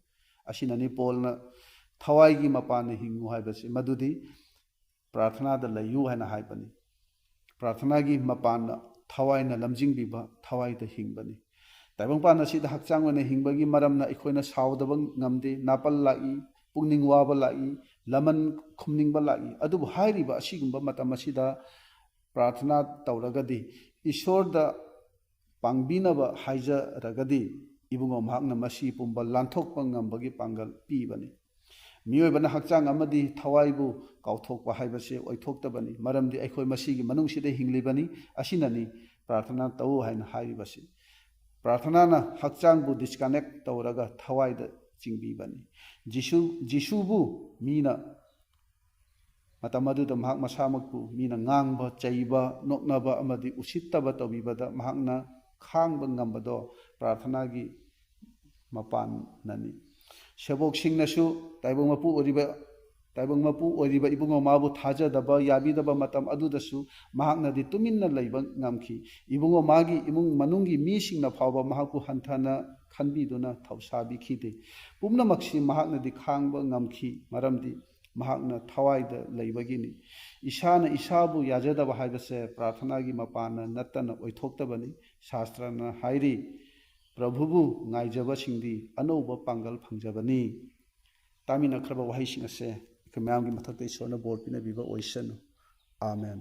असिनानि पोलना थवाइगी मपाना हिंगु हाइबसि मदुदी प्रार्थना द लयु हाइना हाइबनि प्रार्थनागी मपाना थवाइना लमजिंगबिबा थवाइदा हिंबनि ताइबंपान असिदा हक्चांग ओइना हिंबगी मरमना अखोइना सावदबा ngamde नापल लाई पुंगनिंग वाबा लाई लमन खुमनिंगबा लाई अदुबु हाइरिबा असिगुंबा मतम असिदा प्रार्थना तौरगदी ईश्वरदा पांगबिनबा हाइजरगदी इबुंगो महाकना मसी पुंबा लांथोकपा ngambagi पांगल पीबनी मियोइबना हक्चांग अमदी थवाइबु काउथोकपा हाइबसे ओइथोक्तबनी मरमदी अखोइ मसीगी मनुंगसिदा हिंगलिबनी असिननी प्रार्थना तौ हाइना हाइरिबसी प्रार्थनाना हक्चांगबु डिस्कनेक्ट तौरगा थवाइदा चिंगबिबनी जिशुबु मीना मतमदुदा महाक मसामकपु मीना ngang चैबा नोकनबा अमदी उसित्तबा तौबिबदा महाकना खांगबा ngambado प्रार्थनागी मपान ननी सेबोकसिंगनसु ताइबंगमपु ओरिबा इबुंगो माबु थाजदबा याबिदबा मतम अदुदसु महाकनादि तुमिन्ना लैबा ngamखि इबुंगो मागी इमुंग मनुंगी मीसिंगना फावबा महाकु हंथाना खनबिदुना थौसाबिखिदे पुम्नमक्सि महाकनादि खांगबा ngamखि मरमदि महाकना थवाइदा लैबगिनी इसाना इसाबु याजदबा हाइबसे प्रार्थनागी मपाना नत्तना ओइथोक्तबनी शास्त्रना हाइरी प्रभुबु ngaijabasingdi अनौबा पांगल फंगजबनी तामिनखरबा वहाइसिंग असे मैमगी मथक्ता ईश्वरना बोर पिनबिबा ओइसनु आमेन।